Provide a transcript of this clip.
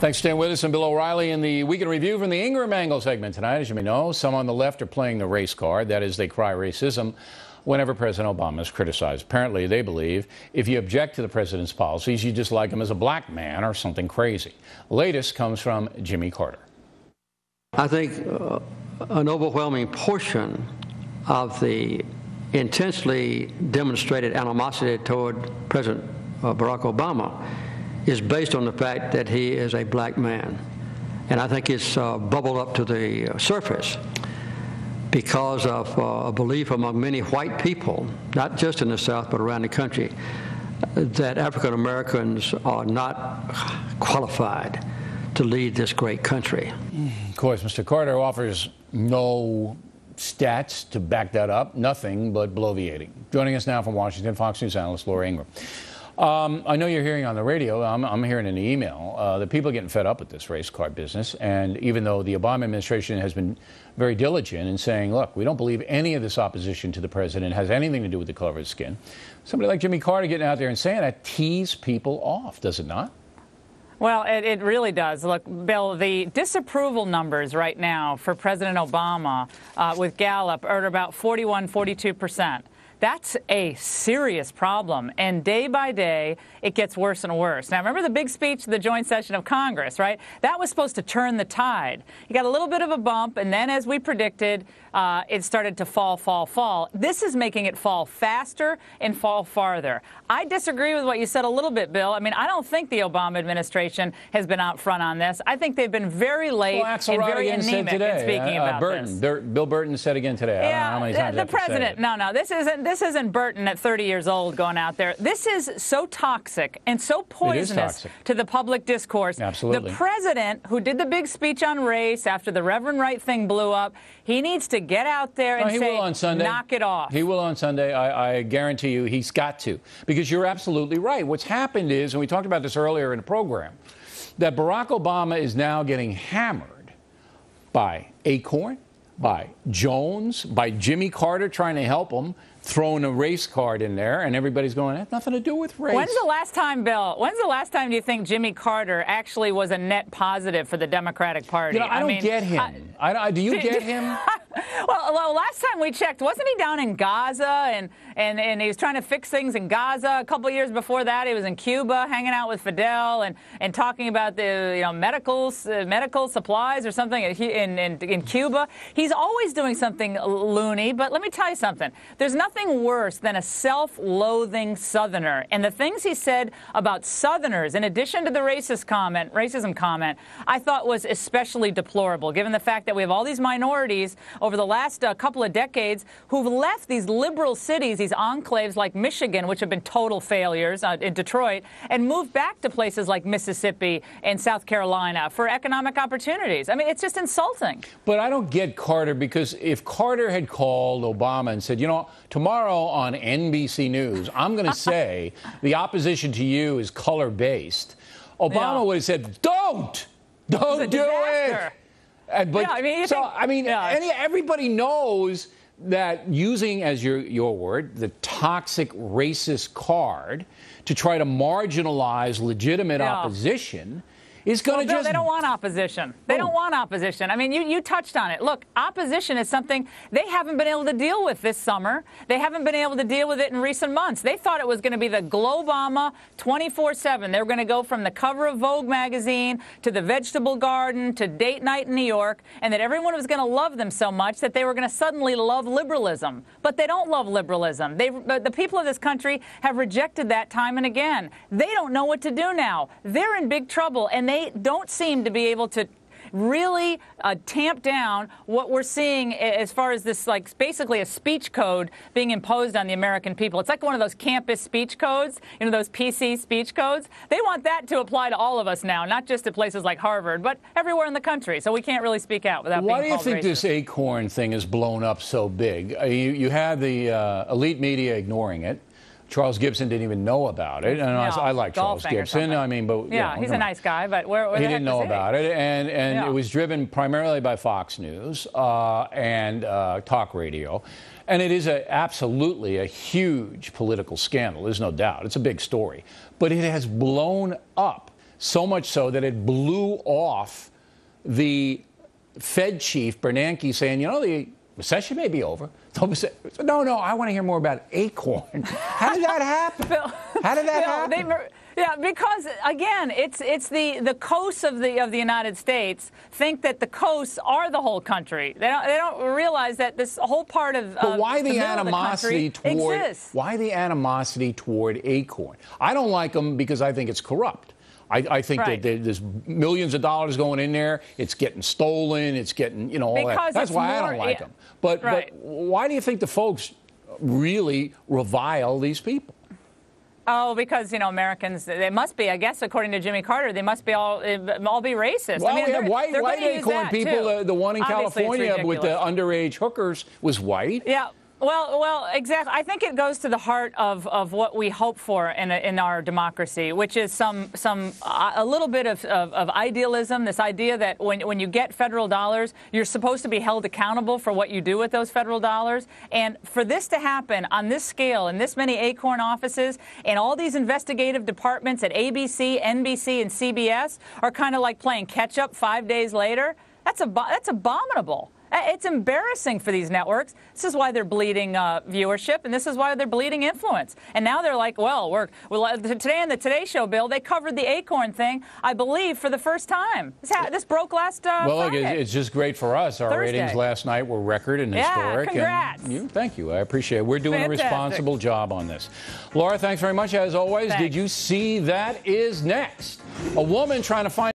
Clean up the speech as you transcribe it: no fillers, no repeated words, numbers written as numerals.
Thanks for staying with us. I'm Bill O'Reilly in the Weekend Review from the Ingraham Angle segment tonight. As you may know, some on the left are playing the race card. That is, they cry racism whenever President Obama is criticized. Apparently, they believe if you object to the president's policies, you dislike him as a black man or something crazy. The latest comes from Jimmy Carter. I think an overwhelming portion of the intensely demonstrated animosity toward President Barack Obama is based on the fact that he is a black man. And I think it's bubbled up to the surface because of a belief among many white people, not just in the South but around the country, that African Americans are not qualified to lead this great country. Of course, Mr. Carter offers no stats to back that up, nothing but bloviating. Joining us now from Washington, Fox News analyst Laura Ingraham. I know you're hearing on the radio, I'm hearing in the email, that people are getting fed up with this race card business. And even though the Obama administration has been very diligent in saying, look, we don't believe any of this opposition to the president has anything to do with the color of his skin, somebody like Jimmy Carter getting out there and saying that tees people off, does it not? Well, it really does. Look, Bill, the disapproval numbers right now for President Obama with Gallup are at about 41, 42%. That's a serious problem, and day by day, it gets worse and worse. Now, remember the big speech, the joint session of Congress, right? That was supposed to turn the tide. You got a little bit of a bump, and then, as we predicted, it started to fall. This is making it fall faster and fall farther. I disagree with what you said a little bit, Bill. I mean, I don't think the Obama administration has been out front on this. I think they've been very late and very anemic in speaking about Burton. this. Bill Burton said again today. I don't know how many times the president. No, this isn't Burton at 30 years old going out there. This is so toxic and so poisonous to the public discourse. Absolutely. The president, who did the big speech on race after the Reverend Wright thing blew up, he needs to get out there and say, knock it off. He will on Sunday. I guarantee you he's got to. Because you're absolutely right. What's happened is, and we talked about this earlier in the program, that Barack Obama is now getting hammered by Acorn, by Jones, by Jimmy Carter trying to help him, throwing a race card in there, and everybody's going, it has nothing to do with race. When's the last time, Bill, do you think Jimmy Carter actually was a net positive for the Democratic Party? You know, I don't get him. Do you get him? Well, last time we checked, wasn't he down in Gaza and he was trying to fix things in Gaza? A couple of years before that, he was in Cuba hanging out with Fidel and talking about the medical supplies or something in Cuba. He's always doing something loony, but let me tell you something. There's nothing worse than a self-loathing Southerner. And the things he said about Southerners, in addition to the racism comment, I thought was especially deplorable, given the fact that we have all these minorities over the last couple of decades who've left these liberal cities, these enclaves like Michigan, which have been total failures, in Detroit, and moved back to places like Mississippi and South Carolina for economic opportunities. I mean, it's just insulting. But I don't get Carter, because if Carter had called Obama and said, you know, tomorrow on NBC News, I'm going to say the opposition to you is color-based, Obama would have said, don't do it. But everybody knows that using, as your word, the toxic racist card to try to marginalize legitimate opposition is going to they don't want opposition. They don't want opposition. I mean, you touched on it. Look, opposition is something they haven't been able to deal with this summer. They haven't been able to deal with it in recent months. They thought it was going to be the Globama 24/7. They were going to go from the cover of Vogue magazine to the Vegetable Garden to Date Night in New York, and that everyone was going to love them so much that they were going to suddenly love liberalism. But they don't love liberalism. The people of this country have rejected that time and again. They don't know what to do now. They're in big trouble, and they don't seem to be able to really tamp down what we're seeing as far as this, like, basically a speech code being imposed on the American people. It's like one of those campus speech codes, you know, those PC speech codes. They want that to apply to all of us now, not just to places like Harvard, but everywhere in the country. So we can't really speak out without being called racist. Why do you think this Acorn thing has blown up so big? You had the elite media ignoring it. Charles Gibson didn't even know about it, and I like Charles Gibson. I mean, but he's a nice guy, but he didn't know about it, and it was driven primarily by Fox News and talk radio, and it is absolutely a huge political scandal. There's no doubt. It's a big story, but it has blown up so much so that it blew off the Fed chief, Bernanke, saying, you know, the recession may be over. No, I want to hear more about Acorn. How did that happen? How did that happen? Yeah, because again, it's the coasts of the United States think that the coasts are the whole country. They don't realize that this whole part of but why the animosity toward exists. Why the animosity toward Acorn? I don't like them because I think it's corrupt. I think that there's millions of dollars going in there. It's getting stolen. It's getting, all that. That's why I don't like them. But why do you think the folks really revile these people? Oh, because, Americans, they must be, I guess, according to Jimmy Carter, they must be all be racist. Well, I mean, we have white Acorn people. The one in Obviously, California with the underage hookers was white. Yeah. Well, exactly. I think it goes to the heart of what we hope for in our democracy, which is a little bit of idealism. This idea that when you get federal dollars, you're supposed to be held accountable for what you do with those federal dollars. And for this to happen on this scale, in this many Acorn offices, and all these investigative departments at ABC, NBC, and CBS are kind of like playing catch up 5 days later. That's abominable. It's embarrassing for these networks. This is why they're bleeding viewership, and this is why they're bleeding influence. And now they're like, today on the Today Show, Bill, they covered the Acorn thing, I believe, for the first time. This broke last Well, look, Friday. it's just great for us. Our Thursday. ratings last night were record and historic. Congrats. And thank you. I appreciate it. We're doing Fantastic. a responsible job on this. Laura, thanks very much, as always. Thanks. Did you see that is next? A woman trying to find